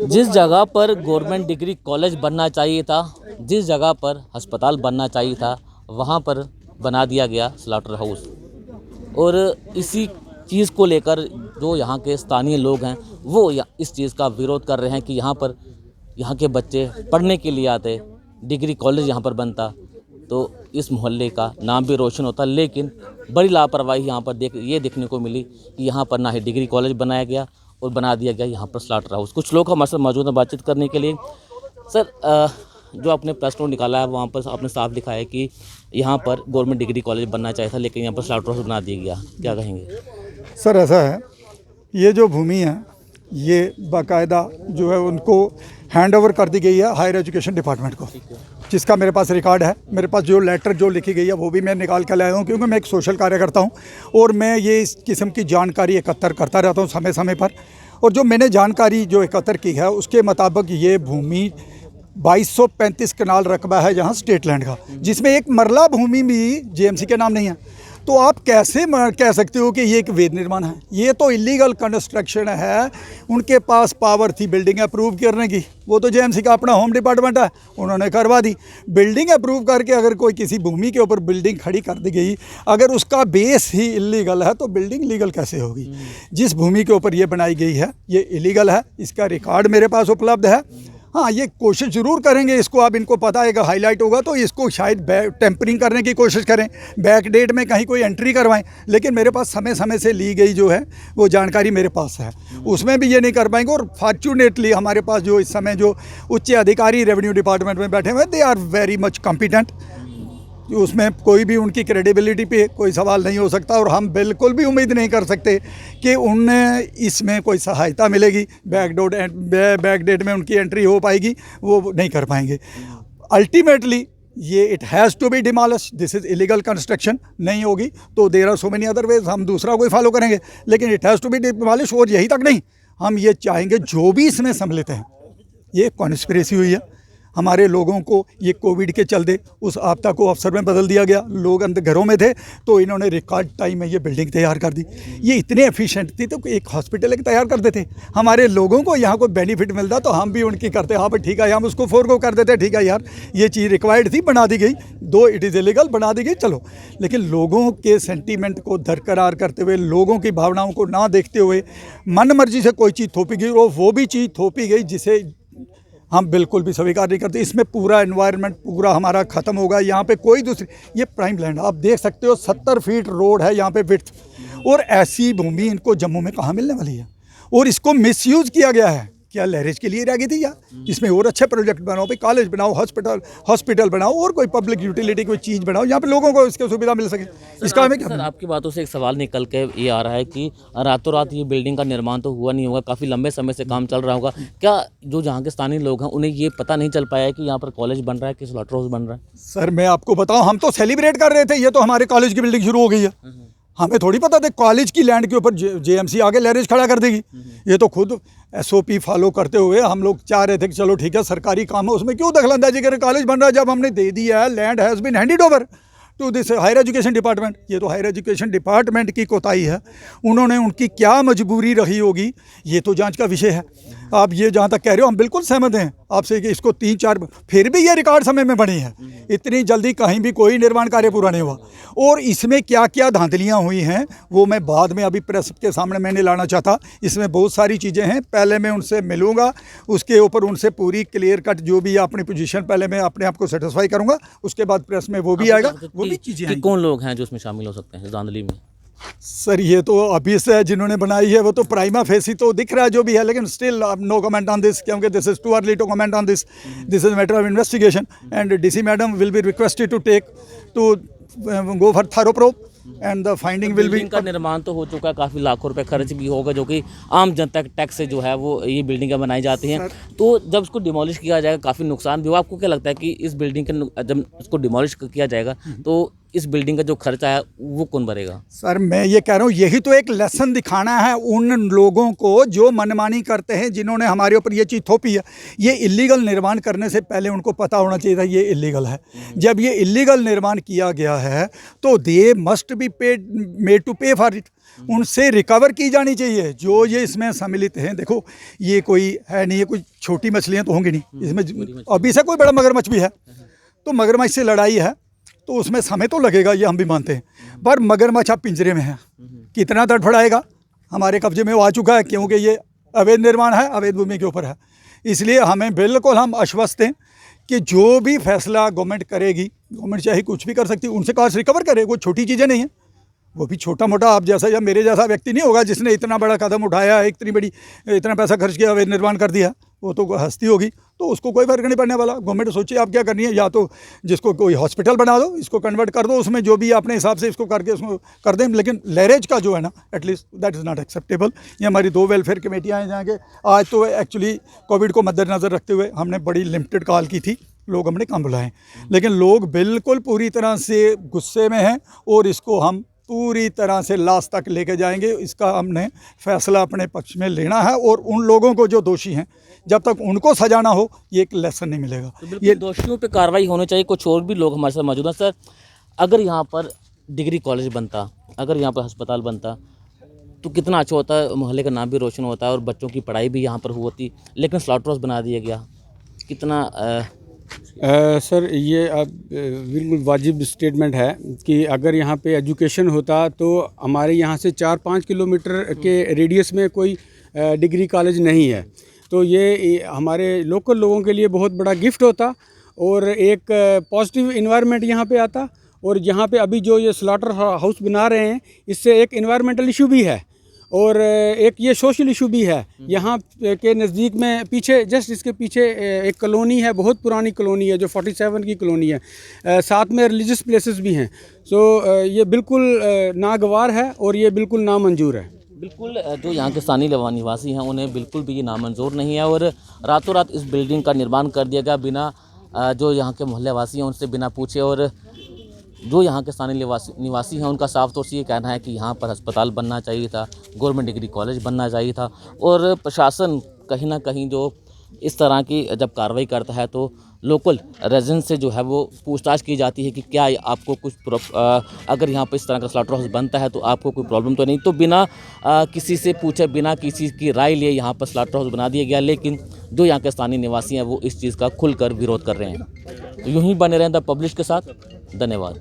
जिस जगह पर गवर्नमेंट डिग्री कॉलेज बनना चाहिए था, जिस जगह पर अस्पताल बनना चाहिए था, वहाँ पर बना दिया गया स्लॉटर हाउस। और इसी चीज़ को लेकर जो यहाँ के स्थानीय लोग हैं वो इस चीज़ का विरोध कर रहे हैं कि यहाँ के बच्चे पढ़ने के लिए आते, डिग्री कॉलेज यहाँ पर बनता तो इस मोहल्ले का नाम भी रोशन होता। लेकिन बड़ी लापरवाही यहाँ पर ये देखने को मिली कि यहाँ पर ना ही डिग्री कॉलेज बनाया गया और बना दिया गया यहाँ पर स्लॉटर हाउस। कुछ लोग हमारे साथ मौजूद हैं बातचीत करने के लिए। सर, जो आपने प्रेस नोट निकाला है वहाँ पर आपने साफ लिखा है कि यहाँ पर गवर्नमेंट डिग्री कॉलेज बनना चाहिए था, लेकिन यहाँ पर स्लॉटर हाउस बना दिया गया, क्या कहेंगे? सर ऐसा है, ये जो भूमि है ये बाकायदा जो है उनको हैंड ओवर कर दी गई है हायर एजुकेशन डिपार्टमेंट को, जिसका मेरे पास रिकॉर्ड है। मेरे पास जो लेटर जो लिखी गई है वो भी मैं निकाल कर लाया हूँ, क्योंकि मैं एक सोशल कार्य करता हूँ और मैं ये इस किस्म की जानकारी एकत्र करता रहता हूँ समय समय पर। और जो मैंने जानकारी जो एकत्र की है उसके मुताबिक ये भूमि 2235 कनाल रकबा है जहाँ स्टेट लैंड का, जिसमें एक मरला भूमि भी जेएमसी के नाम नहीं है। तो आप कैसे कह सकते हो कि ये एक अवैध निर्माण है? ये तो इलीगल कंस्ट्रक्शन है। उनके पास पावर थी बिल्डिंग अप्रूव करने की, वो तो जेएमसी का अपना होम डिपार्टमेंट है, उन्होंने करवा दी। बिल्डिंग अप्रूव करके अगर कोई किसी भूमि के ऊपर बिल्डिंग खड़ी कर दी गई, अगर उसका बेस ही इलीगल है तो बिल्डिंग लीगल कैसे होगी? जिस भूमि के ऊपर ये बनाई गई है ये इलीगल है, इसका रिकॉर्ड मेरे पास उपलब्ध है। हाँ, ये कोशिश ज़रूर करेंगे इसको, अब इनको पता है कि हाईलाइट होगा तो इसको शायद टेम्परिंग करने की कोशिश करें, बैक डेट में कहीं कोई एंट्री करवाएं। लेकिन मेरे पास समय समय से ली गई जो है वो जानकारी मेरे पास है, उसमें भी ये नहीं कर पाएंगे। और फॉर्चुनेटली हमारे पास जो इस समय जो उच्च अधिकारी रेवेन्यू डिपार्टमेंट में बैठे हुए हैं, they are very much competent. उसमें कोई भी उनकी क्रेडिबिलिटी पे कोई सवाल नहीं हो सकता और हम बिल्कुल भी उम्मीद नहीं कर सकते कि उन्हें इसमें कोई सहायता मिलेगी, बैक डेट में उनकी एंट्री हो पाएगी, वो नहीं कर पाएंगे। अल्टीमेटली ये it has to be demolish, this is illegal construction. नहीं होगी तो there are so many other ways, हम दूसरा कोई फॉलो करेंगे, लेकिन it has to be demolish. और यही तक नहीं, हम ये चाहेंगे जो भी इसमें सम्मिलित हैं, ये कॉन्स्पिरेसी हुई है। हमारे लोगों को ये कोविड के चलते उस आपदा को अवसर में बदल दिया गया, लोग अंदर घरों में थे तो इन्होंने रिकॉर्ड टाइम में ये बिल्डिंग तैयार कर दी। ये इतने एफिशिएंट थी तो एक हॉस्पिटल एक तैयार कर देते। हमारे लोगों को यहाँ कोई बेनिफिट मिलता तो हम भी उनकी करते, हाँ भाई ठीक है, हम उसको फोरगो कर देते, ठीक है यार ये चीज़ रिक्वायर्ड थी, बना दी गई, दो इट इज़ इलीगल, बना दी गई, चलो। लेकिन लोगों के सेंटीमेंट को दरकरार करते हुए, लोगों की भावनाओं को ना देखते हुए मन मर्जी से कोई चीज़ थोपी गई और वो भी चीज़ थोपी गई जिसे हम बिल्कुल भी स्वीकार नहीं करते। इसमें पूरा एनवायरनमेंट पूरा हमारा ख़त्म होगा। यहाँ पे कोई दूसरी, ये प्राइम लैंड आप देख सकते हो, 70 फीट रोड है यहाँ पे विड्थ, और ऐसी भूमि इनको जम्मू में कहाँ मिलने वाली है? और इसको मिसयूज़ किया गया है। क्या लैरेज के लिए रह गई थी? या इसमें और अच्छे प्रोजेक्ट बनाओ भाई, कॉलेज बनाओ, हॉस्पिटल बनाओ और कोई पब्लिक यूटिलिटी कोई चीज़ बनाओ जहाँ पे लोगों को इसकी सुविधा मिल सके। इसका हमें क्या? सर, आपकी बातों से एक सवाल निकल के ये आ रहा है कि रातों रात ये बिल्डिंग का निर्माण तो हुआ नहीं होगा, काफ़ी लंबे समय से काम चल रहा होगा। क्या जो जहाँ के स्थानीय लोग हैं उन्हें ये पता नहीं चल पाया है कि यहाँ पर कॉलेज बन रहा है कि स्लॉटर हाउस बन रहा है? सर मैं आपको बताऊँ, हम तो सेलिब्रेट कर रहे थे, ये तो हमारे कॉलेज की बिल्डिंग शुरू हो गई है। हमें थोड़ी पता था कॉलेज की लैंड के ऊपर जेएमसी आगे लैरेज खड़ा कर देगी। ये तो खुद एसओपी फॉलो करते हुए हम लोग चाह रहे थे कि चलो ठीक है, सरकारी काम है उसमें क्यों दखलंदाजी करें, कॉलेज बन रहा है। जब हमने दे दिया है, land has been handed over to this higher education department, ये तो हायर एजुकेशन डिपार्टमेंट की कोताही है। उन्होंने, उनकी क्या मजबूरी रही होगी ये तो जांच का विषय है। आप ये जहाँ तक कह रहे हो हम बिल्कुल सहमत हैं आपसे कि इसको 3-4 फिर भी ये रिकॉर्ड समय में बनी है। इतनी जल्दी कहीं भी कोई निर्माण कार्य पूरा नहीं हुआ। और इसमें क्या क्या धांधलियाँ हुई हैं वो मैं बाद में अभी प्रेस के सामने मैंने लाना चाहता। इसमें बहुत सारी चीज़ें हैं, पहले मैं उनसे मिलूँगा, उसके ऊपर उनसे पूरी क्लियर कट जो भी अपनी पोजीशन पहले मैं अपने आप को सेटिस्फाई करूँगा, उसके बाद प्रेस में वो भी आएगा, वो भी चीज़ें। कौन लोग हैं जो उसमें शामिल हो सकते हैं इस धांधली में? सर ये तो ऑब्वियस है, जिन्होंने बनाई है वो तो प्राइमा फेसी तो दिख रहा है जो भी है, लेकिन still no comment on this, क्योंकि this is too early to comment on this. This is matter of investigation and DC madam will be requested to go for thorough probe and the finding will be. का निर्माण तो हो चुका है, काफ़ी लाखों रुपए खर्च भी होगा, जो कि आम जनता के टैक्स से जो है वो ये बिल्डिंगें बनाई जाती हैं। तो जब इसको डिमोलिश किया जाएगा काफ़ी नुकसान भी होगा। आपको क्या लगता है कि इस बिल्डिंग के जब इसको डिमोलिश किया जाएगा तो इस बिल्डिंग का जो खर्चा है वो कौन भरेगा? सर मैं ये कह रहा हूँ, यही तो एक लेसन दिखाना है उन लोगों को जो मनमानी करते हैं, जिन्होंने हमारे ऊपर ये चीज़ थोपी है। ये इलीगल निर्माण करने से पहले उनको पता होना चाहिए था ये इलीगल है। जब ये इलीगल निर्माण किया गया है तो they must be paid made to pay for it. उनसे रिकवर की जानी चाहिए जो ये इसमें सम्मिलित हैं। देखो ये कोई है नहीं, ये कोई छोटी मछलियाँ तो होंगी नहीं इसमें, अभी से कोई बड़ा मगरमच्छ भी है तो मगरमच्छ से लड़ाई है तो उसमें समय तो लगेगा, ये हम भी मानते हैं, पर मगरमच्छ अब पिंजरे में है, कितना तड़फड़ाएगा। हमारे कब्जे में वो आ चुका है क्योंकि ये अवैध निर्माण है, अवैध भूमि के ऊपर है। इसलिए हमें बिल्कुल हम आश्वस्त हैं कि जो भी फैसला गवर्नमेंट करेगी, गवर्नमेंट चाहे कुछ भी कर सकती है, उनसे काश रिकवर करे, कोई छोटी चीज़ें नहीं है। वो भी छोटा मोटा आप जैसा या मेरे जैसा व्यक्ति नहीं होगा जिसने इतना बड़ा कदम उठाया, इतनी बड़ी इतना पैसा खर्च किया, अवैध निर्माण कर दिया, वो तो हस्ती होगी तो उसको कोई फर्क नहीं पड़ने वाला। गवर्नमेंट सोचिए आप क्या करनी है, या तो जिसको कोई हॉस्पिटल बना दो, इसको कन्वर्ट कर दो, उसमें जो भी अपने हिसाब से इसको करके उसको कर दें, लेकिन लैरेज का जो है ना at least that is not acceptable. ये हमारी 2 वेलफेयर कमेटियाँ हैं जहाँ के आज तो एक्चुअली कोविड को मद्देनज़र रखते हुए हमने बड़ी लिमिटेड कॉल की थी, लोग हमने कम बुलाए, लेकिन लोग बिल्कुल पूरी तरह से गुस्से में हैं और इसको हम पूरी तरह से लास्ट तक लेके जाएंगे। इसका हमने फैसला अपने पक्ष में लेना है और उन लोगों को जो दोषी हैं जब तक उनको सजा ना हो ये एक लेसन नहीं मिलेगा। तो ये दोषियों पे कार्रवाई होनी चाहिए। कुछ और भी लोग हमारे साथ मौजूद हैं। सर, अगर यहाँ पर डिग्री कॉलेज बनता, अगर यहाँ पर अस्पताल बनता तो कितना अच्छा होता है, मोहल्ले का नाम भी रोशन होता है और बच्चों की पढ़ाई भी यहाँ पर होती, लेकिन स्लॉटर हाउस बना दिया गया। कितना सर ये बिल्कुल वाजिब स्टेटमेंट है कि अगर यहाँ पे एजुकेशन होता तो हमारे यहाँ से 4-5 किलोमीटर के रेडियस में कोई डिग्री कॉलेज नहीं है, तो ये हमारे लोकल लोगों के लिए बहुत बड़ा गिफ्ट होता और एक पॉजिटिव इन्वायरमेंट यहाँ पे आता। और यहाँ पे अभी जो ये स्लॉटर हाउस बना रहे हैं इससे एक इन्वायरमेंटल इशू भी है और एक ये सोशल इशू भी है। यहाँ के नज़दीक में पीछे जस्ट इसके पीछे एक कॉलोनी है, बहुत पुरानी कॉलोनी है जो 47 की कॉलोनी है, साथ में रिलीजियस प्लेसेस भी हैं। सो ये बिल्कुल नागवार है और ये बिल्कुल नामंजूर है। बिल्कुल जो यहाँ के स्थानीय निवासी हैं उन्हें बिल्कुल भी ये नामंजूर नहीं है और रातों रात इस बिल्डिंग का निर्माण कर दिया गया बिना जो यहाँ के मोहल्ले वासी हैं उनसे बिना पूछे। और जो यहाँ के स्थानीय निवासी हैं उनका साफ तौर से ये कहना है कि यहाँ पर अस्पताल बनना चाहिए था, गवर्नमेंट डिग्री कॉलेज बनना चाहिए था। और प्रशासन कहीं ना कहीं जो इस तरह की जब कार्रवाई करता है तो लोकल रेजिडेंट से जो है वो पूछताछ की जाती है कि क्या आपको कुछ अगर यहाँ पर इस तरह का स्लॉटर हाउस बनता है तो आपको कोई प्रॉब्लम तो नहीं। तो बिना किसी से पूछे, बिना किसी की राय लिए यहाँ पर स्लॉटर हाउस बना दिया गया, लेकिन जो यहाँ के स्थानीय निवासी हैं वो इस चीज़ का खुलकर विरोध कर रहे हैं। तो यूँ ही बने रहें द पब्लिश के साथ। धन्यवाद।